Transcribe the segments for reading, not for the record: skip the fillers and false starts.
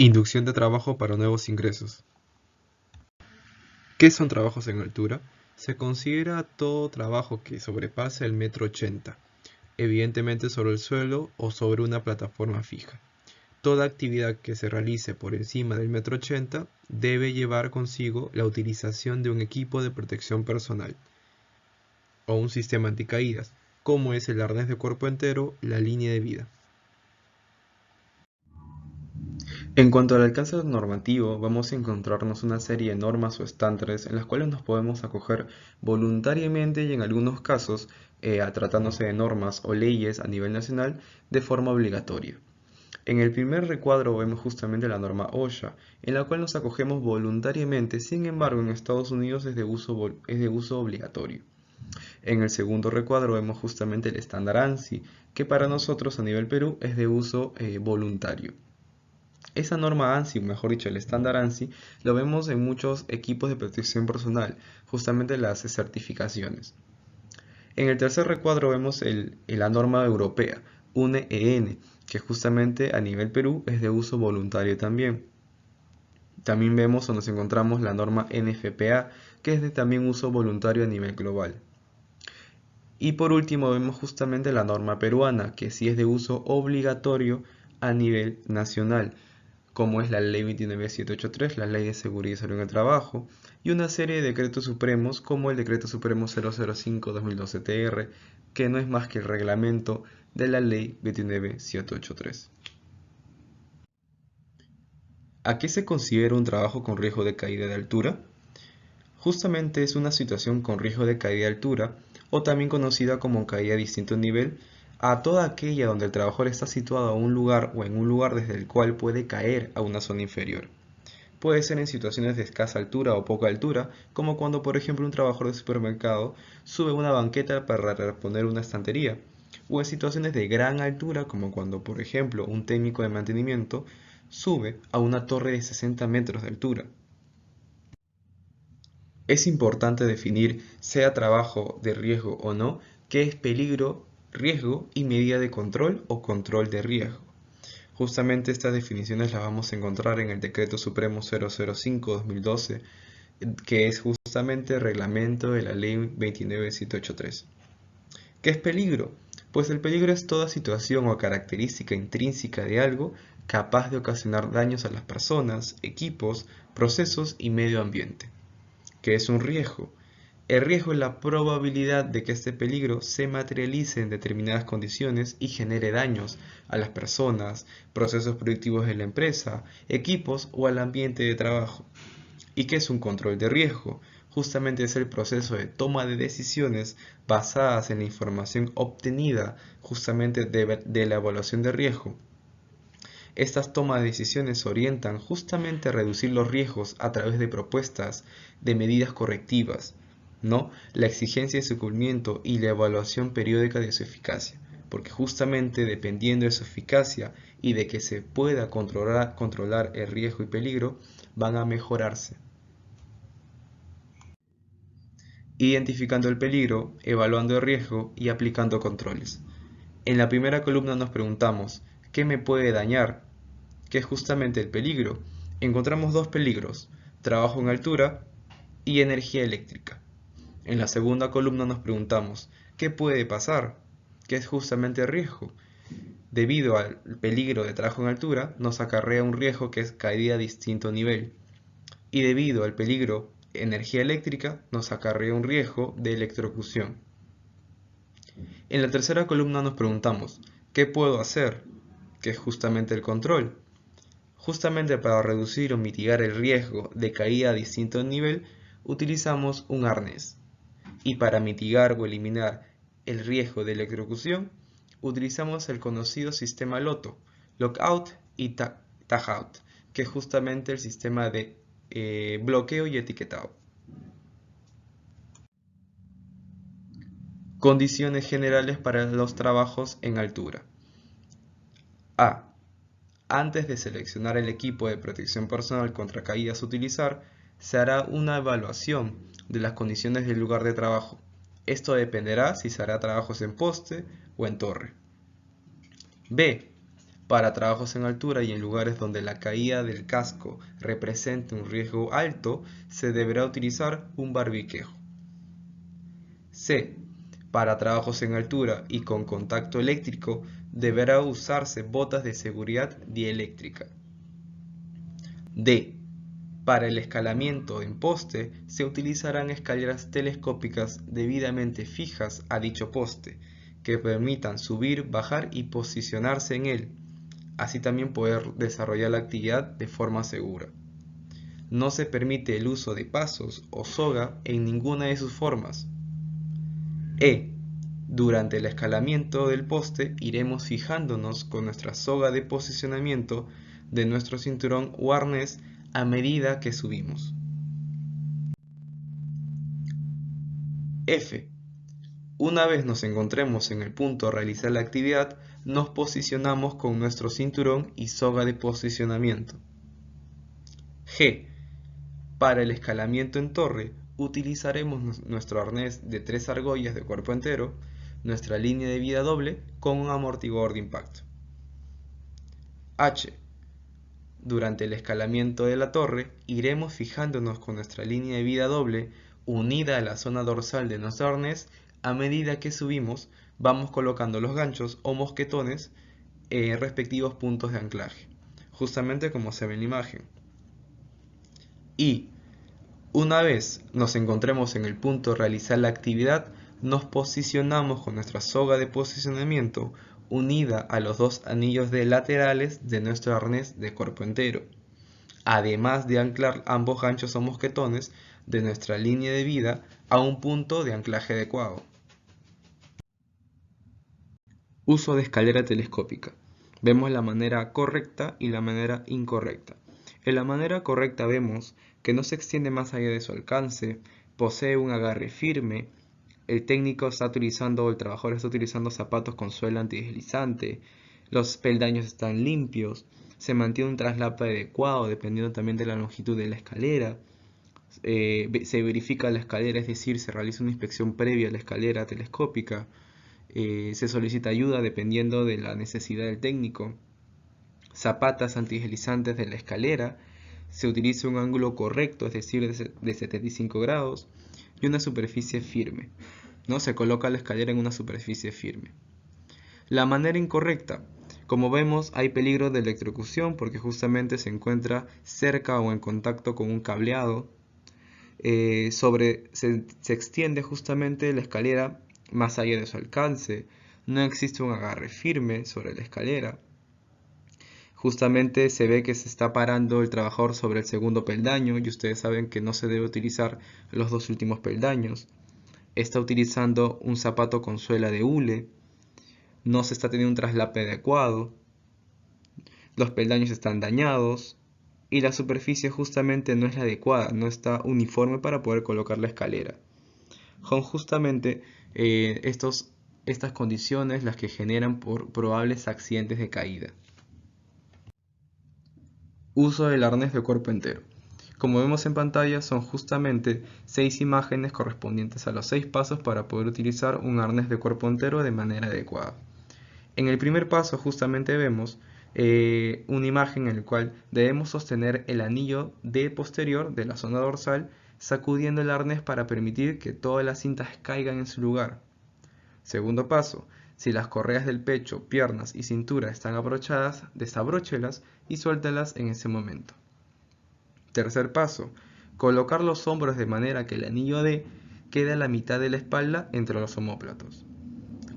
Inducción de trabajo para nuevos ingresos. ¿Qué son trabajos en altura? Se considera todo trabajo que sobrepase el 1,80 m, evidentemente sobre el suelo o sobre una plataforma fija. Toda actividad que se realice por encima del 1,80 m debe llevar consigo la utilización de un equipo de protección personal o un sistema anticaídas, como es el arnés de cuerpo entero, la línea de vida. En cuanto al alcance normativo, vamos a encontrarnos una serie de normas o estándares en las cuales nos podemos acoger voluntariamente y en algunos casos, tratándose de normas o leyes a nivel nacional, de forma obligatoria. En el primer recuadro vemos justamente la norma OSHA, en la cual nos acogemos voluntariamente, sin embargo en Estados Unidos es de uso obligatorio. En el segundo recuadro vemos justamente el estándar ANSI, que para nosotros a nivel Perú es de uso voluntario. Esa norma ANSI, o mejor dicho, el estándar ANSI, lo vemos en muchos equipos de protección personal, justamente las certificaciones. En el tercer recuadro vemos la norma europea, UNE-EN, que justamente a nivel Perú es de uso voluntario también. También vemos o nos encontramos la norma NFPA, que es de también uso voluntario a nivel global. Y por último vemos justamente la norma peruana, que sí es de uso obligatorio a nivel nacional, como es la Ley 29783, la Ley de Seguridad y Salud en el Trabajo, y una serie de decretos supremos como el Decreto Supremo 005-2012-TR, que no es más que el reglamento de la Ley 29783. ¿A qué se considera un trabajo con riesgo de caída de altura? Justamente es una situación con riesgo de caída de altura, o también conocida como caída a distinto nivel, a toda aquella donde el trabajador está situado a un lugar o en un lugar desde el cual puede caer a una zona inferior. Puede ser en situaciones de escasa altura o poca altura, como cuando por ejemplo un trabajador de supermercado sube una banqueta para reponer una estantería, o en situaciones de gran altura, como cuando por ejemplo un técnico de mantenimiento sube a una torre de 60 metros de altura. Es importante definir, sea trabajo de riesgo o no, qué es peligro, riesgo y medida de control o control de riesgo. Justamente estas definiciones las vamos a encontrar en el Decreto Supremo 005-2012, que es justamente el reglamento de la Ley 29783. ¿Qué es peligro? Pues el peligro es toda situación o característica intrínseca de algo capaz de ocasionar daños a las personas, equipos, procesos y medio ambiente. ¿Qué es un riesgo? El riesgo es la probabilidad de que este peligro se materialice en determinadas condiciones y genere daños a las personas, procesos productivos de la empresa, equipos o al ambiente de trabajo. ¿Y qué es un control de riesgo? Justamente es el proceso de toma de decisiones basadas en la información obtenida justamente de la evaluación de riesgo. Estas tomas de decisiones orientan justamente a reducir los riesgos a través de propuestas de medidas correctivas, ¿no? La exigencia de su cumplimiento y la evaluación periódica de su eficacia, porque justamente dependiendo de su eficacia y de que se pueda controlar el riesgo y peligro, van a mejorarse. Identificando el peligro, evaluando el riesgo y aplicando controles. En la primera columna nos preguntamos, ¿qué me puede dañar? ¿Qué es justamente el peligro? Encontramos dos peligros, trabajo en altura y energía eléctrica. En la segunda columna nos preguntamos, ¿qué puede pasar? ¿Qué es justamente el riesgo? Debido al peligro de trabajo en altura, nos acarrea un riesgo que es caída a distinto nivel. Y debido al peligro energía eléctrica, nos acarrea un riesgo de electrocución. En la tercera columna nos preguntamos, ¿qué puedo hacer? ¿Qué es justamente el control? Justamente para reducir o mitigar el riesgo de caída a distinto nivel, utilizamos un arnés. Y para mitigar o eliminar el riesgo de electrocución, utilizamos el conocido sistema LOTO, Lockout y Tagout, que es justamente el sistema de bloqueo y etiquetado. Condiciones generales para los trabajos en altura. A. Antes de seleccionar el equipo de protección personal contra caídas a utilizar, se hará una evaluación de las condiciones del lugar de trabajo. Esto dependerá si se hará trabajos en poste o en torre. B. Para trabajos en altura y en lugares donde la caída del casco represente un riesgo alto, se deberá utilizar un barbiquejo. C. Para trabajos en altura y con contacto eléctrico, deberá usarse botas de seguridad dieléctrica. D. Para el escalamiento en poste, se utilizarán escaleras telescópicas debidamente fijas a dicho poste, que permitan subir, bajar y posicionarse en él, así también poder desarrollar la actividad de forma segura. No se permite el uso de pasos o soga en ninguna de sus formas. E. Durante el escalamiento del poste iremos fijándonos con nuestra soga de posicionamiento de nuestro cinturón o arnés a medida que subimos. F. Una vez nos encontremos en el punto a realizar la actividad, nos posicionamos con nuestro cinturón y soga de posicionamiento. G. Para el escalamiento en torre, utilizaremos nuestro arnés de 3 argollas de cuerpo entero, nuestra línea de vida doble con un amortiguador de impacto. H. Durante el escalamiento de la torre, iremos fijándonos con nuestra línea de vida doble unida a la zona dorsal de nuestro arnés. A medida que subimos, vamos colocando los ganchos o mosquetones en respectivos puntos de anclaje, justamente como se ve en la imagen. Y una vez nos encontremos en el punto de realizar la actividad, nos posicionamos con nuestra soga de posicionamiento unida a los dos anillos de laterales de nuestro arnés de cuerpo entero, además de anclar ambos ganchos o mosquetones de nuestra línea de vida a un punto de anclaje adecuado. Uso de escalera telescópica. Vemos la manera correcta y la manera incorrecta. En la manera correcta vemos que no se extiende más allá de su alcance, posee un agarre firme, el técnico está utilizando, el trabajador está utilizando zapatos con suela antideslizante, los peldaños están limpios, se mantiene un traslape adecuado dependiendo también de la longitud de la escalera, se verifica la escalera, es decir, se realiza una inspección previa a la escalera telescópica, se solicita ayuda dependiendo de la necesidad del técnico, zapatas antideslizantes de la escalera, se utiliza un ángulo correcto, es decir, de 75 grados, y una superficie firme, ¿no? Se coloca la escalera en una superficie firme. La manera incorrecta, como vemos, hay peligro de electrocución porque justamente se encuentra cerca o en contacto con un cableado, se extiende justamente la escalera más allá de su alcance, no existe un agarre firme sobre la escalera. Justamente se ve que se está parando el trabajador sobre el segundo peldaño y ustedes saben que no se debe utilizar los dos últimos peldaños. Está utilizando un zapato con suela de hule, no se está teniendo un traslape adecuado, los peldaños están dañados y la superficie justamente no es la adecuada, no está uniforme para poder colocar la escalera. Son justamente estas condiciones las que generan probables accidentes de caída. Uso del arnés de cuerpo entero. Como vemos en pantalla, son justamente 6 imágenes correspondientes a los 6 pasos para poder utilizar un arnés de cuerpo entero de manera adecuada. En el primer paso justamente vemos una imagen en la cual debemos sostener el anillo de posterior de la zona dorsal sacudiendo el arnés para permitir que todas las cintas caigan en su lugar. Segundo paso, si las correas del pecho, piernas y cintura están abrochadas, desabróchelas y suéltalas en ese momento. Tercer paso, colocar los hombros de manera que el anillo D quede a la mitad de la espalda entre los omóplatos.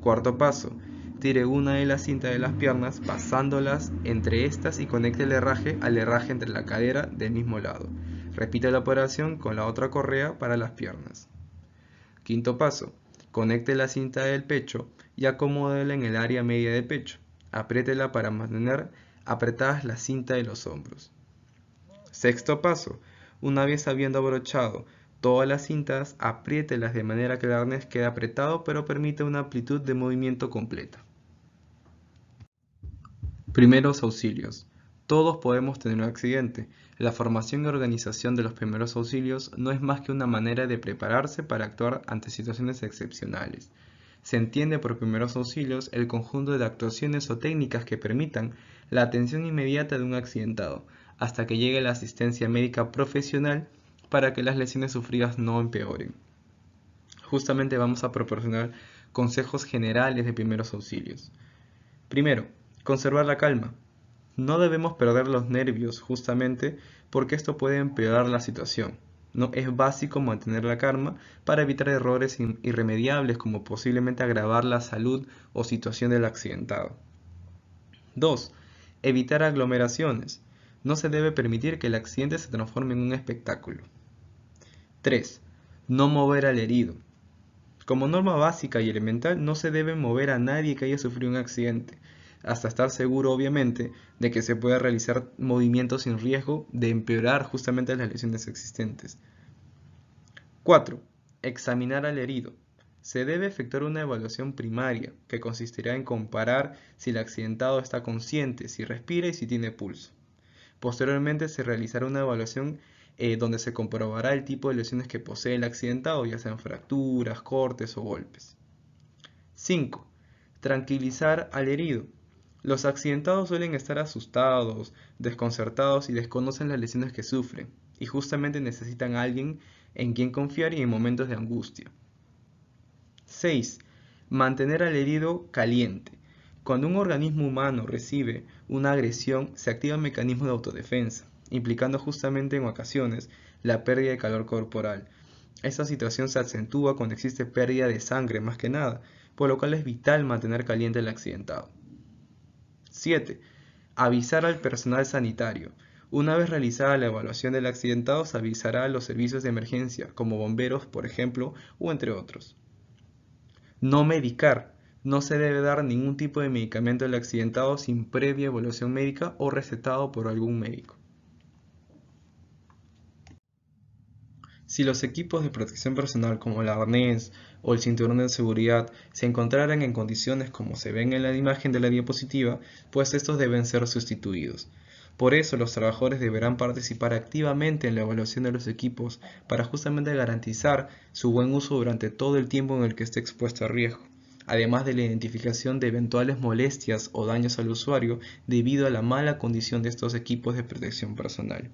Cuarto paso, tire una de las cintas de las piernas pasándolas entre estas y conecte el herraje al herraje entre la cadera del mismo lado. Repita la operación con la otra correa para las piernas. Quinto paso, conecte la cinta del pecho y acomódela en el área media del pecho. Apriétela para mantener apretadas la cinta de los hombros. Sexto paso, una vez habiendo abrochado todas las cintas, apriételas de manera que el arnés quede apretado pero permita una amplitud de movimiento completa. Primeros auxilios. Todos podemos tener un accidente. La formación y organización de los primeros auxilios no es más que una manera de prepararse para actuar ante situaciones excepcionales. Se entiende por primeros auxilios el conjunto de actuaciones o técnicas que permitan la atención inmediata de un accidentado, hasta que llegue la asistencia médica profesional para que las lesiones sufridas no empeoren. Justamente vamos a proporcionar consejos generales de primeros auxilios. Primero, conservar la calma. No debemos perder los nervios justamente porque esto puede empeorar la situación. No es básico mantener la calma para evitar errores irremediables como posiblemente agravar la salud o situación del accidentado. 2. Evitar aglomeraciones. No se debe permitir que el accidente se transforme en un espectáculo. 3. No mover al herido. Como norma básica y elemental, no se debe mover a nadie que haya sufrido un accidente, hasta estar seguro, obviamente, de que se pueda realizar movimientos sin riesgo de empeorar justamente las lesiones existentes. 4. Examinar al herido. Se debe efectuar una evaluación primaria, que consistirá en comparar si el accidentado está consciente, si respira y si tiene pulso. Posteriormente se realizará una evaluación donde se comprobará el tipo de lesiones que posee el accidentado, ya sean fracturas, cortes o golpes. 5. Tranquilizar al herido. Los accidentados suelen estar asustados, desconcertados y desconocen las lesiones que sufren, y justamente necesitan a alguien en quien confiar y en momentos de angustia. 6. Mantener al herido caliente. Cuando un organismo humano recibe una agresión, se activa un mecanismo de autodefensa, implicando justamente en ocasiones la pérdida de calor corporal. Esta situación se acentúa cuando existe pérdida de sangre más que nada, por lo cual es vital mantener caliente al accidentado. 7. Avisar al personal sanitario. Una vez realizada la evaluación del accidentado, se avisará a los servicios de emergencia, como bomberos, por ejemplo, o entre otros. No medicar. No se debe dar ningún tipo de medicamento al accidentado sin previa evaluación médica o recetado por algún médico. Si los equipos de protección personal como el arnés o el cinturón de seguridad se encontraran en condiciones como se ven en la imagen de la diapositiva, pues estos deben ser sustituidos. Por eso los trabajadores deberán participar activamente en la evaluación de los equipos para justamente garantizar su buen uso durante todo el tiempo en el que esté expuesto a riesgo, además de la identificación de eventuales molestias o daños al usuario debido a la mala condición de estos equipos de protección personal.